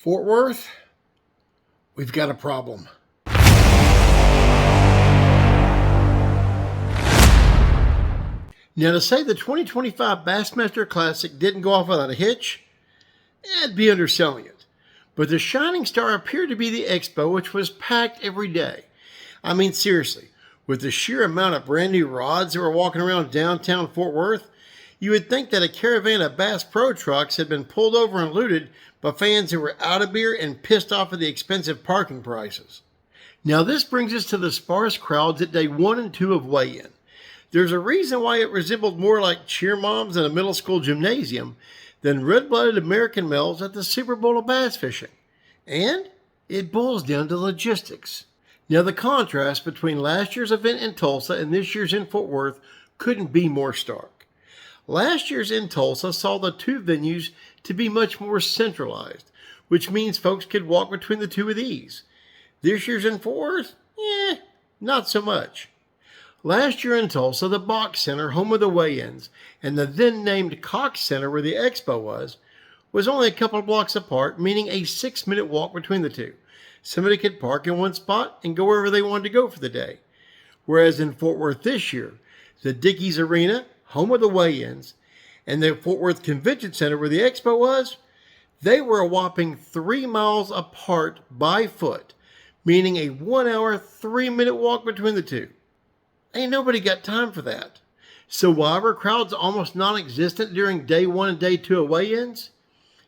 Fort Worth, we've got a problem. Now, to say the 2025 Bassmaster Classic didn't go off without a hitch, that'd be underselling it. But the shining star appeared to be the expo, which was packed every day. I mean, seriously, with the sheer amount of brand new rods that were walking around downtown Fort Worth, you would think that a caravan of Bass Pro trucks had been pulled over and looted by fans who were out of beer and pissed off at the expensive parking prices. Now, this brings us to the sparse crowds at day 1 and 2 of weigh-in. There's a reason why it resembled more like cheer moms in a middle school gymnasium than red-blooded American males at the Super Bowl of bass fishing. And it boils down to logistics. Now, the contrast between last year's event in Tulsa and this year's in Fort Worth couldn't be more stark. Last year's in Tulsa saw the two venues to be much more centralized, which means folks could walk between the two with ease. This year's in Fort Worth? Not so much. Last year in Tulsa, the Box Center, home of the weigh-ins, and the then-named Cox Center, where the expo was only a couple of blocks apart, meaning a 6-minute walk between the two. Somebody could park in one spot and go wherever they wanted to go for the day. Whereas in Fort Worth this year, the Dickies Arena, home of the weigh-ins, and the Fort Worth Convention Center, where the expo was, they were a whopping 3 miles apart by foot, meaning a 1-hour, 3-minute walk between the two. Ain't nobody got time for that. So why were crowds almost non-existent during day 1 and day 2 of weigh-ins?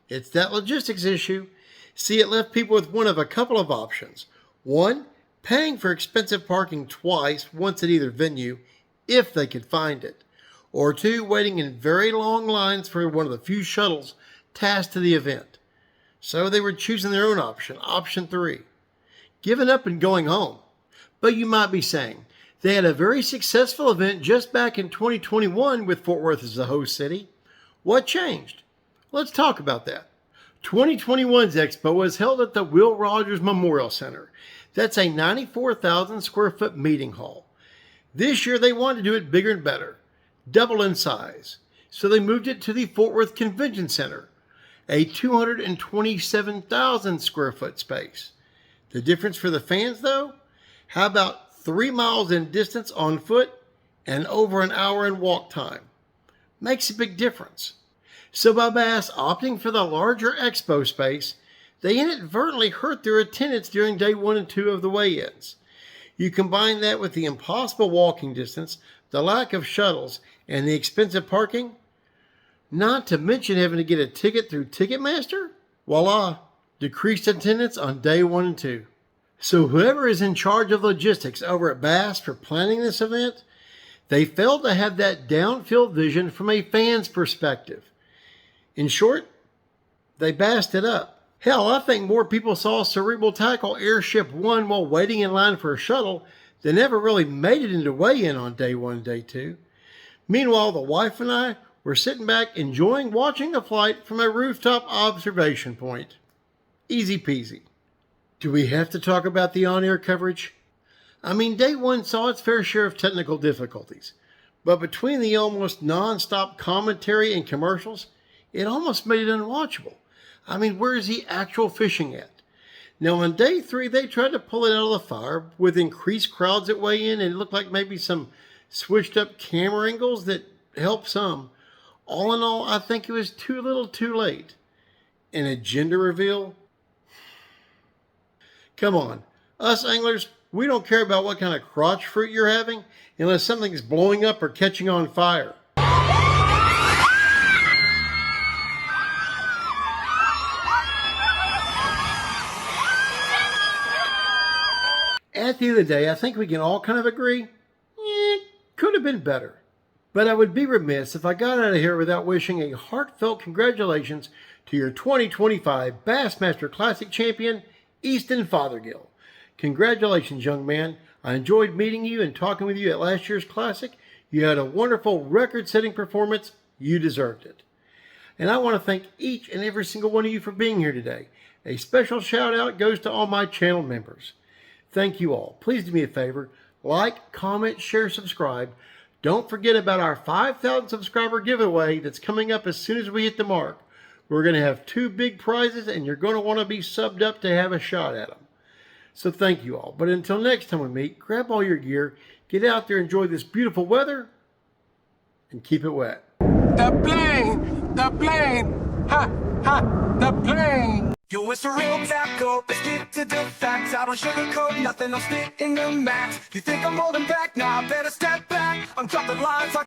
It's that logistics issue. See, it left people with one of a couple of options. 1, paying for expensive parking twice, once at either venue, if they could find it. Or 2, waiting in very long lines for one of the few shuttles tasked to the event. So they were choosing their own option, option 3. Giving up and going home. But you might be saying, they had a very successful event just back in 2021 with Fort Worth as the host city. What changed? Let's talk about that. 2021's expo was held at the Will Rogers Memorial Center. That's a 94,000 square foot meeting hall. This year they wanted to do it bigger and better, double in size. So they moved it to the Fort Worth Convention Center, a 227,000 square foot space. The difference for the fans, though? How about 3 miles in distance on foot and over an hour in walk time? Makes a big difference. So by Bass opting for the larger expo space, they inadvertently hurt their attendance during day 1 and 2 of the weigh-ins. You combine that with the impossible walking distance, the lack of shuttles, and the expensive parking, not to mention having to get a ticket through Ticketmaster, voila, decreased attendance on day 1 and 2. So whoever is in charge of logistics over at Bass for planning this event, they failed to have that downfield vision from a fan's perspective. In short, they bassed it up. Hell, I think more people saw Cerebral Tackle Airship 1 while waiting in line for a shuttle than ever really made it into weigh-in on day 1 and day 2. Meanwhile, the wife and I were sitting back enjoying watching the flight from a rooftop observation point. Easy peasy. Do we have to talk about the on-air coverage? I mean, day 1 saw its fair share of technical difficulties, but between the almost non-stop commentary and commercials, it almost made it unwatchable. I mean, where's the actual fishing at? Now, on day 3, they tried to pull it out of the fire with increased crowds at weigh-in, and it looked like maybe some switched up camera angles that helped some. All in all, I think it was too little too late. And a gender reveal? Come on, us anglers, we don't care about what kind of crotch fruit you're having unless something's blowing up or catching on fire. At the end of the day, I think we can all kind of agree, could have been better. But I would be remiss if I got out of here without wishing a heartfelt congratulations to your 2025 Bassmaster Classic champion, Easton Fothergill. Congratulations, young man. I enjoyed meeting you and talking with you at last year's Classic. You had a wonderful record-setting performance. You deserved it. And I want to thank each and every single one of you for being here today. A special shout out goes to all my channel members. Thank you all. Please do me a favor. Like, comment, share, subscribe. Don't forget about our 5,000 subscriber giveaway that's coming up as soon as we hit the mark. We're going to have 2 big prizes, and you're going to want to be subbed up to have a shot at them. So thank you all. But until next time we meet, grab all your gear, get out there, enjoy this beautiful weather, and keep it wet. The plane, ha, the plane. Yo, it's a real tackle, let's get to the facts. I don't sugarcoat nothing, I'm spitting the max. You think I'm holding back? Nah, I better step back. I'm dropping lines like